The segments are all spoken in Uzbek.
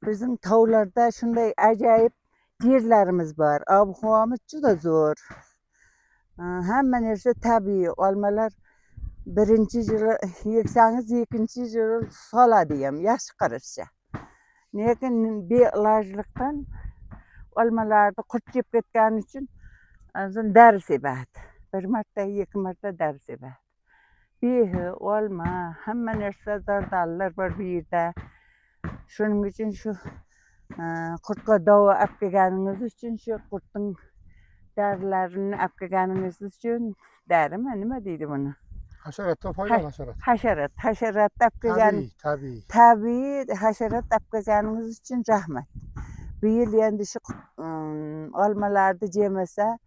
Bizim tavlarda şunday acayip yerlerimiz var. Ab-havamız juda zor. Hemen nerse tabii olmalar birinci yılı yeksanız ikinci yılı sola diyem yaş karışça. Lekin bir ilajlıktan olmalarda kurt yep ketken için azın ders ebat. Bir marta iki marta ders ebat. Bir olma hemen nerse zardallar var bir yerde. Şunun için şu kurtqa dava apkeganınız için şu kurtun dərlərini apkeganınız için dərim nima deydi bunu? Haşerattan faydalı haşerat. Haşerat apkegan. Tabii haşerat apkeganınız için rahmet. Bir yıl endi şu olmalarda yemese,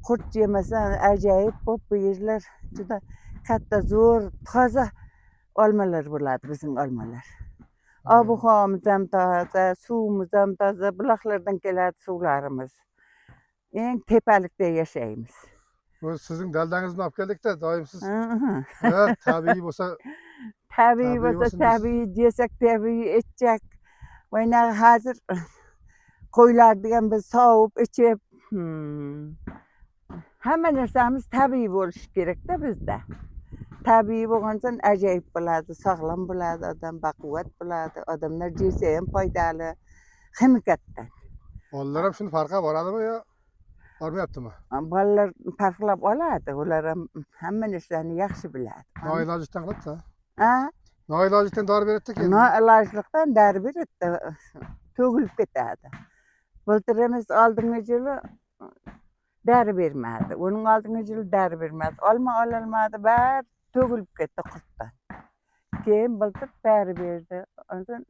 kurt yemese acayip bu yerler juda katta zor, toza olmalar bo'ladi bizim olmalar. Abu-havamız hem taze, suyumuz hem taze, bulaklardan gelen sularımız. En tepelikte yaşayımız. Bu sizin daldanızın alıp geldik de daim siz evet, tabii olsa tabii diyesek tabii edecek. Oynar hazır koylar diyen biz soğup içip hemen ersemiz tabii oluş gerek de bizde. Tabii bo'lgandan acayip bo'ladi, sog'lom bo'ladi, odam baquvvat bo'ladi, odamlar jesa ham foydali, himkatdan. Onlar ham shuni farqa boradimi yo bormayaptimi? Bolalar farqlab oladi, ular ham hamma narsani yaxshi biladi. Noilojlikdan qiladi-da. Ha? Noilojlikdan dori beradi-da keyin. Noilojlikdan dori beradi, to'gilib ketadi. Bultirimiz oldingi yili dori bermadi, onun oldingi yili dori bermadi. Ololmadi, bari to'gilib ketdi qurtdan. Keyin bultir dori berdi. Ondan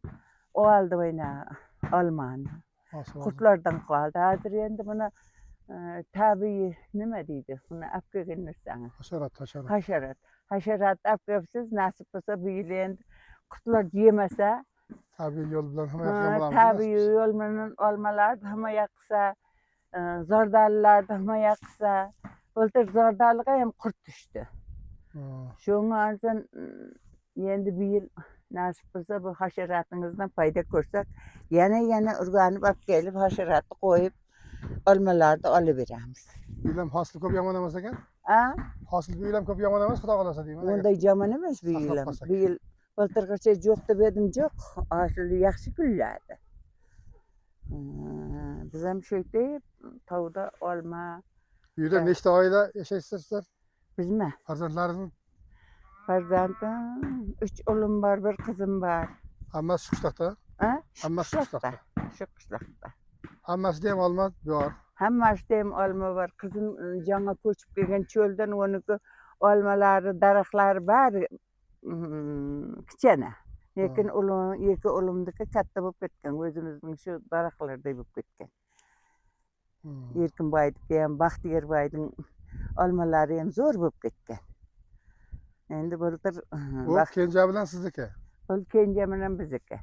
o aldı oyna olmani. Kurtlardan qoldi. Hozir endi buni tabii nima deydi? Buni apkegan narsani. Haşerat apkepsiz nasip bo'lsa bu yil endi kurtlar yemasa, tabii yo'l bilan himoya tabii yo'l bilan olmalar himoya qilsa, zordallarni himoya qilsa, bultir zordalga ham qurt tushdi. Şoňa üçün endi bir yıl nasip bolsa bu haşeratınızdan fayda görsak, yana urganıp alıp gelip haşeratı koyup olmalarda alıveramiz. Bilam hasıl köp yaman emas eken? Ha? Hasıl bir yıl köp yaman emas, Xudo kalasa diyeyim. Onday yaman emas bir yıl. Bir yıl bultyrgacha jo'q dep edim, jo'q. Hasıl yaxshi güllärdi. Biz hem şöyle tavda olma. Uyda neçte ayda yaşaysızlar? Bizmi? Farzandlaryň? Farzandım 3 oğlum var, bir kızım var. Hammasi şu qishloqda? Ha? Hammasi şu qishloqda. Şu qishloqda. Hammasi hem olma var. Hammasi hem olma var. Kızım jana köçüp kelgen çölden oniki olmalary, daraxtlary bari kichene. Lekin iki oğlumdiki katta bolup ketken, özümizdiň şu daraxtlarday bolup ketken. Erkin baýdyk hem Baxtiýer baýdyň olmalary hem zor bolup ketken. Endi bultir bu kenja bilen sizniki? Bu kenja bilen bizniki.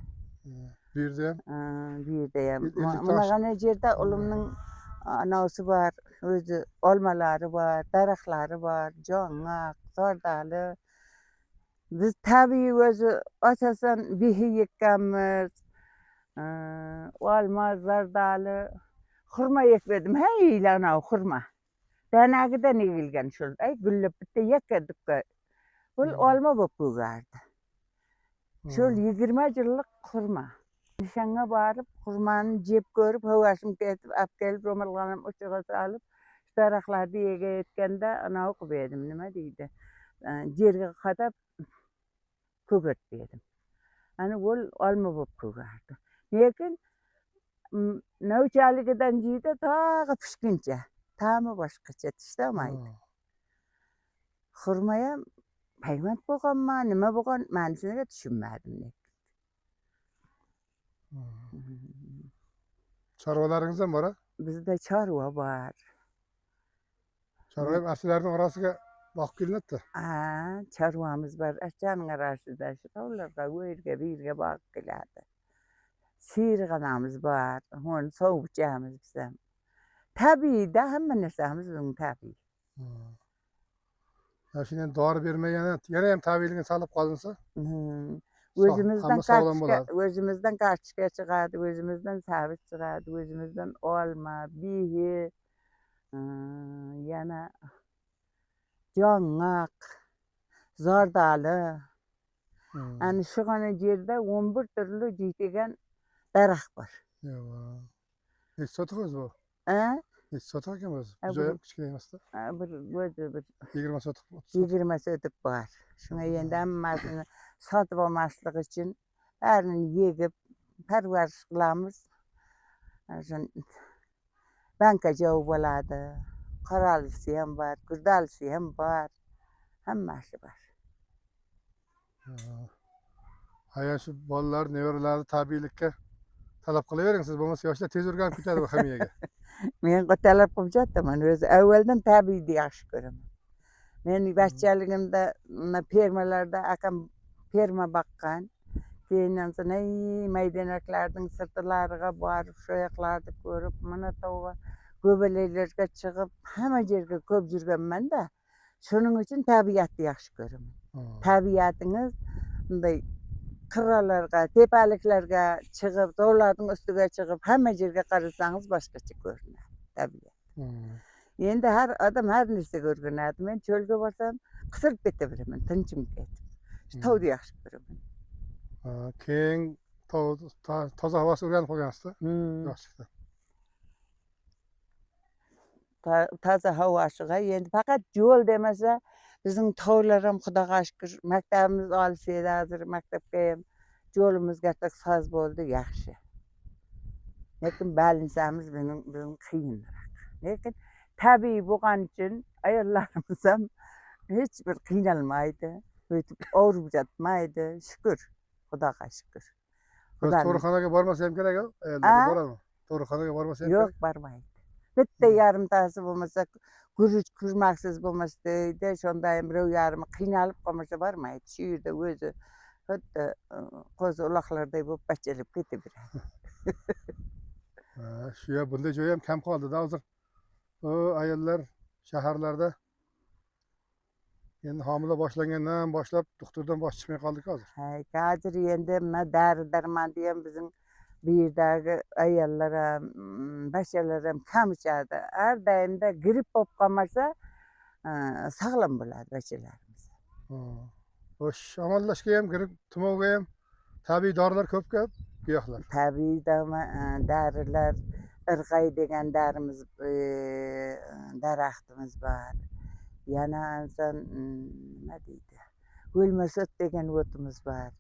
Bir ýerde Muna gana jerde ulumyň anasy bar, özü olmalary bar, daraxtlary bar, joňak, zordaly. Biz tabii özü asasan bihi yekkenmiz. Olma, zordaly. Hurma yekmedim. Hey ana hurma. Danagydan egilgen şol. Ay güllep bitdi yekedik. Bul olma bolup gögerdi. Şol 20 ýyllyk hurma. Nişanga barıp hurmany jep görüp hawaşym ketip ap gelip romalganym uçaga salyp daraxtlary ýege etkende ana okup edim. Nima diýdi? Jerge kadap kögertdim. Ana bol olma bolup kögerdi. Lekin Näçäliginden jiýdi taga pişkinçe. Tamy başgaça tişlemeýdi. Hurmaýa paýmant bolganma, nima bolgan, maňsyna düşünmädim. Çarwalaryňyzam bar? Bizde çarwa bar. Çarwa asylaryň arasyga bakyp gelinetdi. Çarwamyz bar. Aşjanyň arasyda şu tawlarda öýerge birge bakyp geldi. Sirganamyz bar. Hon sowupjamyz bizem. Tabii da hamma narsamiz bizim tabii. Şinen dori bermeýän ýene hem tabiiligini salyp galynsa? Hamma sog'lom bo'ladi. Özümüzden karşıya çıkardı, özümüzden sabit çıkardı, özümüzden olma, bihi, yana joňak, zardalı. Yani şu gana yerde 11 türlü jitigen daraxt bar. Ýa. Neç sotyk bu? Neç sotyk ekan özü? Bu- Joýam kiçkine emasda. Bir 20 sotyk, 30 sotyk. 20 ötüp bar. Şuna ýende hammasını satyp almaslyk üçin bärini ýegip perweriş kılamız. Şon banka jow bolady. Qaralysy hem bar, gürdalysy hem bar. Hammasy bar. Haýa şu bolalar, newereler tabiilikke talap kılaveriň siz bolmasa ýaşlar tez urgan kütädi bu hemiyege. Men gotalap boljatyman özü awelden tabiiydi ýaşy göremän. Men bahçeligimde fermalarda akam ferma bakkan. Keyin sonra meýdanaklardyň sırtlaryga baryp şoýaklardy görüp mana tawa göbeleklerge çykyp hamma jerge köp jürgenmen-de. Şonuň üçin tabiatdy ýaşy göremän. Tabiatyňyz bunday kıralarga, tepeliklerge çykyp, dowlaryň üstüge çykyp hamma jerge garasaňyz başgaça görünär tabiat. Endi her adam her nerse görgenädi. Men çölge barsam kısyryp kete bilemen, tynçym ketip. Şu tawdy ýaşy göremän. Keň toza hawasy urgan goýansy. Ýaşykda. Taza hawasyga endi fakat jol demese biziň tawlaram Hudaga şükür maktabymyz alys edi hazır maktabga jolumuz gerçek saz boldy ýaxşy. Lekin balinsamyz biziň kynýarak. Lekin tabii bogan üçin ayallarymyz hem hiç bir kynalmaýdy. Öýtüp awrup jatmaýdy. Şükür. Hudaga şükür. Torxanaga barmasa hem gerek aýallar baramy? Torxanaga barmasa hem Yok barmaýdy. Bitte yarım taýsy bolmasa gürüç kürmaksyz bolmasdy, şondaýym biröw ýarmy kynalyp galmasa barmaýdy. Şu ýerde özü hatda goz ulaklarday bolup başaryp ketip birer. Şuya bunday joýam kam kaldy da hazır. O aýallar şäherlerde endi hamile başlangandan başlap doktordan baş çykmay kaldyk hazır. Hazır endi mına däri derman diýen biziň bu ýerdägi aýallara, başalaram kam içärdi. Her daýymda grip bolup galmasa saglam bolady başalarymyz. Hoş amallaşga hem grip, tumawga hem tabii dariler köp giýahlar. Tabii däriler, ırgay degen därimiz, daraxtymyz bar. Yana insan nima diýdi? Gölmesot degen otymyz bar.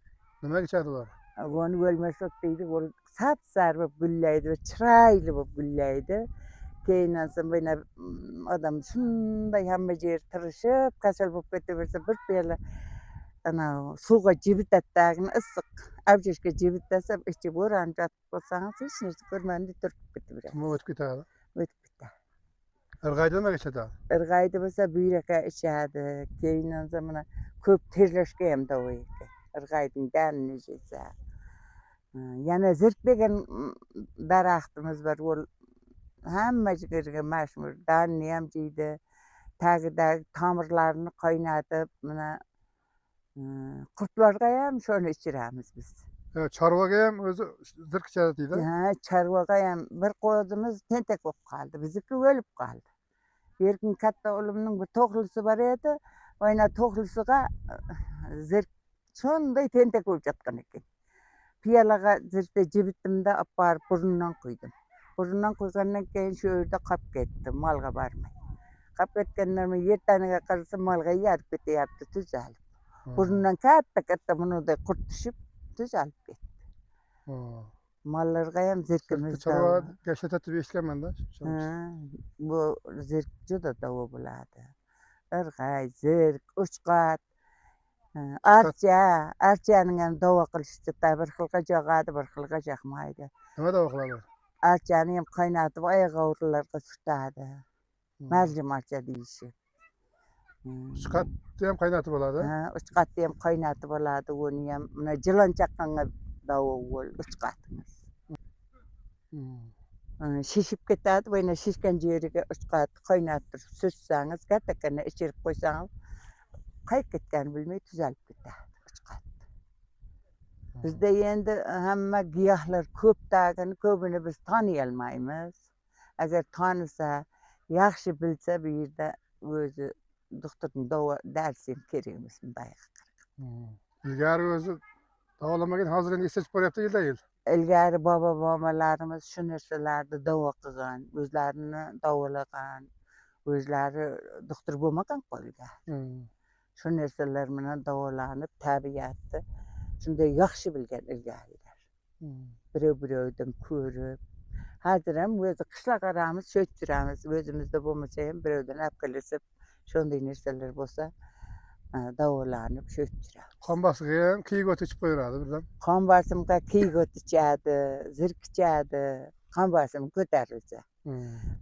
Nima içärdi olar? Onu gölmesot diýdi, ol sapsary bolup gülläýdi we çyraýly bolup gülläýdi. Keyin insan beýne adam şunday hamma jer tyrşyp, kasal bolup keteberse bir pele ana suga jibit atdagyny ıssyk abjeşke jibit desem içip boran jatyp bolsaňyz hiç nerse görmände türküp keteberýär. Tumaw ötüp gitär. Ötüp gitär. Irgaýda nima geçedi? Irgaýdy bolsa büýreke içädi. Keyin insan mana köp terleşke hem dawy. Irgaýdyň dänini jese. Yana zirk degen daraxtymyz bar. Ol hamma jerge maşmur. Dänini hem jeydi. Tägide tamyrlaryny gaýnatyp mana kurtlarga hem şonu içirämiz biz. Çarwaga hem özü zirk içädi diýdi. Çarwaga hem bir gozumyz tentek bolup kaldy. Biziki ölüp kaldy. Berkin katta ulumyň bir tohlusy bar edi. Oýna tohlusyga zirk şonday tentek bolup jatgan eken. Piyalaga zirkde jibittimde apar burundan kuydum. Burundan kuygandan keyin şu ýerde kap ketdi, malga barmay. Kap ketkenden ýertanega karasa malga ýaryp ketýärdi tüzäl. Burundan katta munuday kurt düşüp tüzäl ketdi. Mallarga hem zirkimiz Çarwa geçet etip eşitgenmen da. Bu zirk juda dawa bolady. Irgay, zirk, uçgat, arçanyň hem dawa kılışjykda bir hylga jagady, bir hylga jakmaýdy. Nima dawa kylady? Arçany hem gaýnatyp aýag awrularga sürtadi. Merjim arça diýişi. Uçgat hem gaýnatyp bolady. Uçgat hem gaýnatyp bolady. Onu hem mına jylan çakkanga dawa bol uçgatymyz. Şişip ketadi, boyna şişken jeriga uçgat gaýnatyp sütsäňiz, gatakana içirip goýsaňyz gaýyp ketgäni bilmej tüzälip ketadi uçgat. Bizde endi hamma giyohlar ko'p dagini ko'pini biz tanıyalmaymiz. Agar tanisa, yaxshi bilsa bu yerda o'zi doktorning darsini kerak emas bunday. İlgari özü davolamagan, hozir endi esga tushib boryapti yildan yil. Ilgari bobo momalarimiz shu narsalarni davo qilgan, o'zlarini davolagan, o'zlari doktor bo'lmagan-ku ilgari. Shu narsalar bilan davolanib, tabiatni shunday yaxshi bilgan ilgarilar. Birov-birovdan ko'rib, hozir ham o'zi qishloq aramiz sho'yib turamiz. O'zimizda bo'lmasa ham birovdan apkalashib, shunday narsalar bo'lsa, davolanib sho'yib turamiz. Qon bosimi ham kiyik o'ti ichib qo'yaveradi birdan. Qon bosimga kiyik o'ti ichadi, zirk ichadi, qon bosimi ko'tarilsa.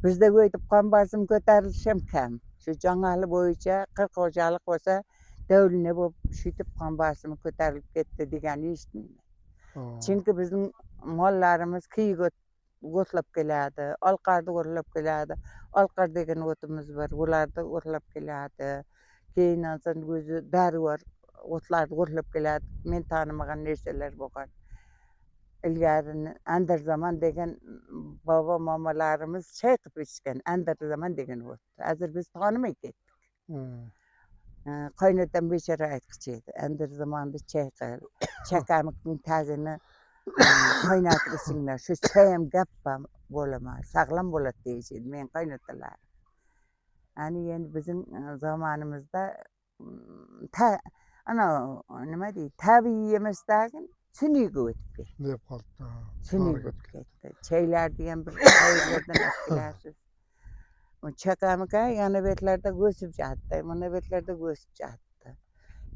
Bizda o'ytib qon bosimi ko'tarilishi ham kam. Shu jonali bo'yicha 40 xo'jalik bo'lsa, davlina bo'lib shitib qon bosimi ko'tarilib ketdi deganni eshitmayman. Chunki bizning mollarimiz kiyik o'tlab keladi, olqarni o'rlab keladi. Olqar degan o'timiz bor, ularni o'rlab keladi. Keyindan so'ng o'zi darvor o'tlarni o'rlab keladi. Men tanimagan narsalar bo'lgan. Ilgari andar zaman degan bobo momalarimiz chay qilib ichgan, andar zaman degan o't. Hozir biz tanimay ketdik. Qaynotam bechora aytqichi edi. Andar zamonda chay qil, chakamlikning tazini qaynatib ichinglar. Shu chay ham gap bo'lamas, sog'lom bo'ladi deyishdi men qaynotalarim. Ani endi bizning zamonimizda ana nima deydi, tabiiy emasdagi sun'iy o'tib ketdi. Deb qoldi. Sun'iy o'tib ketdi. Chaylarni ham bir qayerlardan olib chakamika yana betlarda o'sib жатdi, mana betlarda o'sib жатdi.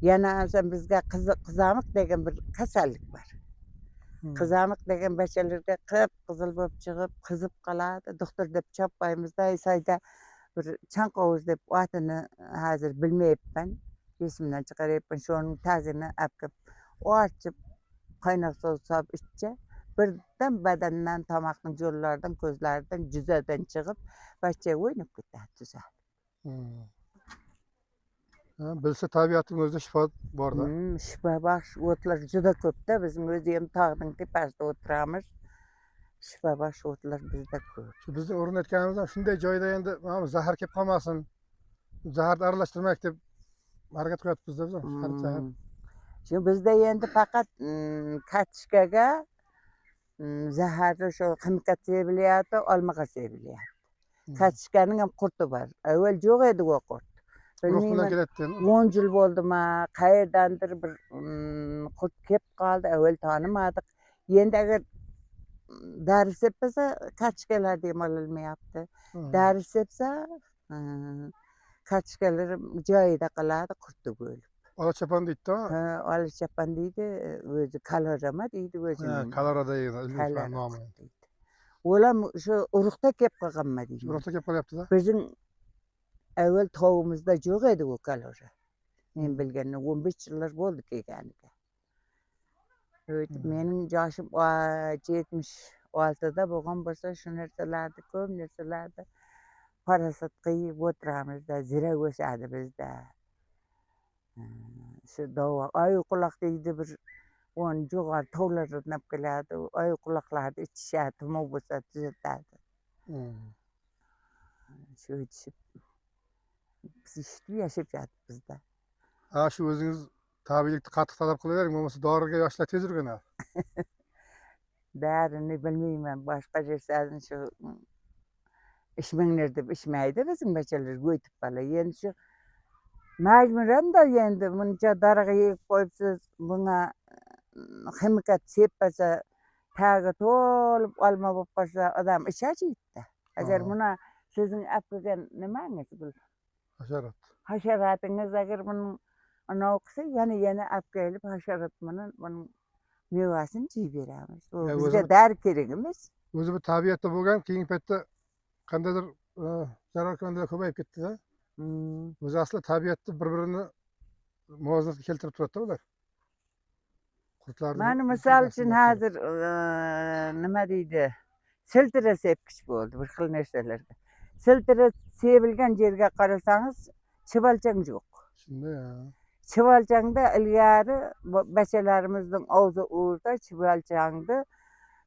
Yana asam bizga qizamiq degan bir kasallik bor. Qizamiq degan bachalarga qip-qizil bo'lib chiqib, qizib qoladi. Doktor deb choppaymizda, sayda bir chanqovuz deb otini hozir bilmayapman. Esimdan chiqaryapman. Shuning tagini apkab ochib qaynoq suv solib ichsa, birdan badandan, tomoqning yo'llaridan, ko'zlaridan, juzadan chiqib, bacha o'ynab ketadi tuzalib. Bilsa tabiatning o'zida shifo bor-da. Shifo baxsh o'tlar juda ko'p-da. Bizning o'zi ham tog'ning tepasida o'tiramiz. Shifo baxsh o'tlar bizda ko'p. Shu bizning o'rnatganimizdan shunday joyda endi zahar kelib qolmasin, zaharni aralashtirmak deb harakat qilyapmiz-da biz. Shu bizda endi faqat kartoshkaga zaharni shu qimqat sepilyapti, olmaga sepilyapti. Kartoshkaning ham qurti bor. Avval yo'q edi u qurt. Bilmayman, 10 yil bo'ldimi, qayerdandir bir qurt kelib qoldi, avval tanimadik. Endi agar dori sepsa kartoshkalarni ham ololmayapti. Dori sepsa kartoshkalar joyida qoladi, qurtni bo'lib. Olachapan deydi-da. Olachapan deydi, o'zi kalorama deydi o'zi. Kalora deydi, ilmiy nomi. Ular shu urug'da kelib qolganma deydi. Urug'da kelib qolyapti-da. Bizning avval tovimizda yo'q edi u kalora. Men bilganim 15 yillar bo'ldi kelganiga. Mening yoshim 76da bo'lgan bo'lsa, shu narsalarni ko'p narsalarni farosat qilib o'tiramizda, zira o'sadi bizda. Shu davo oy quloq deydi bir 10 jo'g'ar tovlardan olib keladi. Oy quloqlarni ichishadi, tumov bo'lsa tuzatadi. Shu ichib biz eshitib yashab yotibmiz bizda. Shu o'zingiz tabiiylikni qattiq talab qilavering, bo'lmasa doriga yoshlar tez o'rganadi. Darini bilmayman, boshqa narsalarni shu ishmanglar deb ishmaydi bizning bachalar o'tib qoladi. Endi shu majburan-da endi buncha doriga yeyib qo'yibsiz, bunga ximikat sepmasa, tagi to'lib olma bo'lib qolsa, odam ishajiydi. Agar buni sizning apkagan nimangiz bu? Hasharot. Hasharotingiz agar buni anavi qilsa, yana apkayilib hasharot bilan buni mevasini yeb beramiz. Bizga dori kerak emas. O'zi bu tabiatda bo'lgan, keyingi paytda qandaydir zararkunandalar ko'payib ketdi-da. O'zi asli tabiatda bir-birini muvozanatga keltirib turadi-da ular. Qurtlarni. Mana misol uchun hozir nima deydi? Siltira sepkich bo'ldi bir xil narsalarga. Siltira sevilgan yerga qarasangiz, chibalchang yo'q. Shunday. Çıvalcangda ilgari beçelerimizin ağzı uğurda çıvalcangda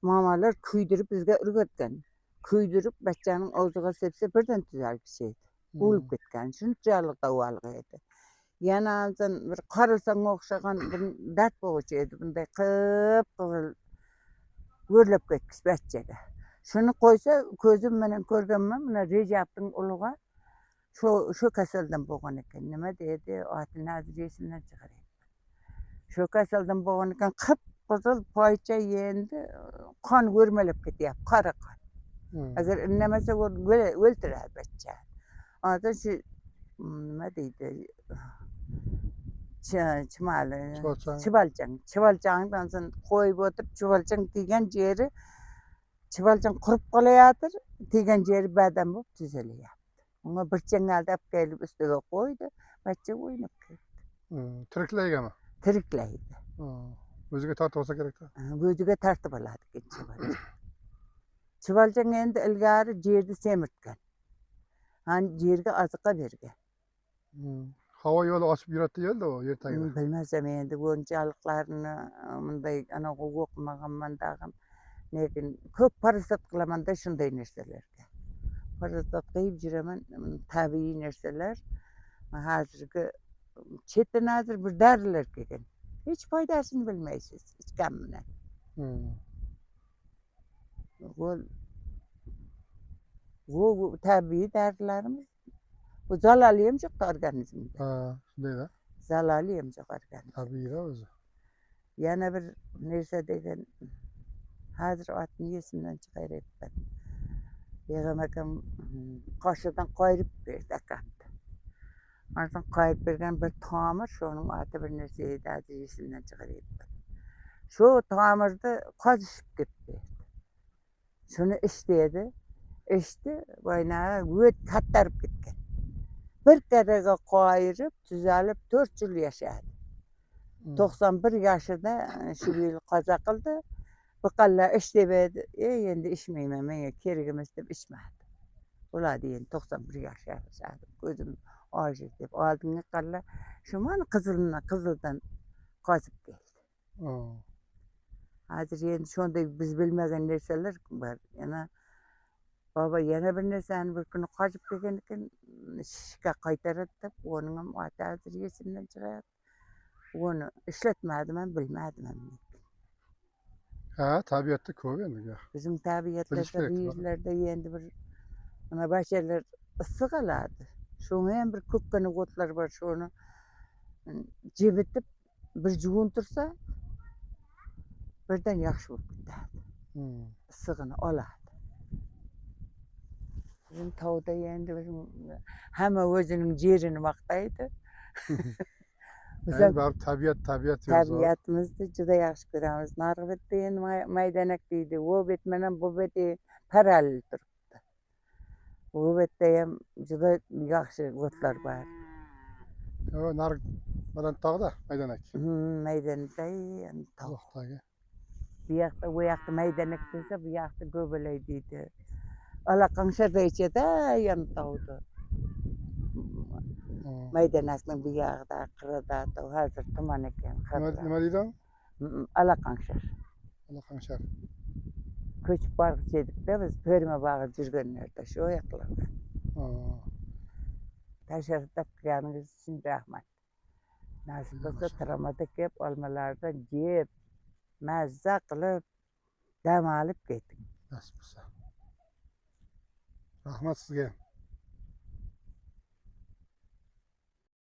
mamalar küydürüp bizge ürgetken. Küydürüp beçenin ağzıga sepse birden tüzel kişiydi. Ulup ketken. Şunçalık dawalygy. Yanağından bir qarılsaň okşagan bir dert boğucu edi. Bunday kıpkızıl gürlep ketmiş beçege. Şunu koysa közüm menen görgenmem. Muna Recap'tın uluga şu kasaldan boğan eken. Nime dedi? Atı nazir esimden çıkarayım. Şu kasaldan boğan eken kıpkızıl poyça yendi. Kan görmelep ketýär. Kara kan. Eger innemese öltirer beçe. Ondan şu nime deydi? Çımalı. Çıvalcağından soň koyup oturup çıvalcağın diýen jeri çıvalcağın kurup galaýatyr, diýen jeri bädem bolup düzelýär. Oňa bir çeňal dap gelip üstüge koydu, beçe oýnap ketdi. Tirikleýgemi? Tirikleýdi. Özüge tartyp bolsa gerek da. Gözüge tartyp alady çıvalcağın. Çıvalcağın endi ilgari jerdi semirtgen. Han jerge azyka bergen. Hava ýolu açyp ýüretdi ýelde o ýer tagida. Bilmezem endi gonçalyklaryny munday ana okumagan dagam. Lekin köp parasat kılaman da şunday nerselerge. Parasat kıyıp jiremen tabii nerseler. Hazırki çetten hazır bir deriler kegen. Hiç faydasını bilmeysiz. Hiç kemmine. Bu tabii derilerimiz bu zalal yemcek organizmde. Şunday da. Zalal yemcek organizmde. Tabii da özü. Yana bir nerse degen hazır atın yesimden çıkarıp ben. Yeğemekem kaşıdan kayırıp verdi akaptı. Ondan kayıp bergen bir tamir, şonun atı bir nerseydi hazır yesimden çıkarıp ben. Şu tamirde kazışıp gitti. Şunu işledi. İşte baynağı güvet kattarıp gitken. Bir kerege kayırıp düzelip 4 yıl yaşadı. 91 yaşında şu yıl kaza kıldı. Bakalla işlebedi. Endi içmeyeyim men kerigim istep içmedi. Ola diyen 91 yaş yaşadı. Gözüm ağrıyor dep aldım kalla. Şuman kızıldan kazıp geldi. Hazır endi şonda biz bilmegen nerseler var. Yana baba yana bir nerseni bir günü kazıp gelgenken şişke kaytarıp onun atı hazır yesimden çıkar. Onu işletmedim ben bilmedim. Tabiatda köp endi. Bizim tabiatlerde bir yerlerde yendi bir ana başerler ısık aladı. Şoňa hem bir köpkene gotlar var şonu jebitip bir juguntursa birden ýaşy bolup gitdi. Isygyny alady. Bizim tawda yendi bizim hemme özüniň jerini maktaýdy. Bizim tabiat tabiatymyzdy juda ýaşy göremiz. Nargybetde ýene maýdanak diýdi. O bet menen bu beti paralel turupdy. O betde hem juda ýaşy gotlar bar. Narg badan tagda maýdanak. Maýdanakda ýene tag. Bu ýakda bu ýakda maýdanak bolsa bu ýakda göbeley diýdi. Alakaňşa beýçede ýene tagdy. Maýdanaknyň bu ýagda kyrda hazır tuman eken. Nima diýdi? Alakaňşar. Alakaňşar. Köçüp bargyp edip biz Pörme bagy jürgenlerde şu ýaklarda. Täşekkür etdiňiz üçin rahmat. Nasip bolsa Taramada kep almalardan jep, mazza kılıp dam alıp gittin. Nasip bolsa. Rahmat sizge.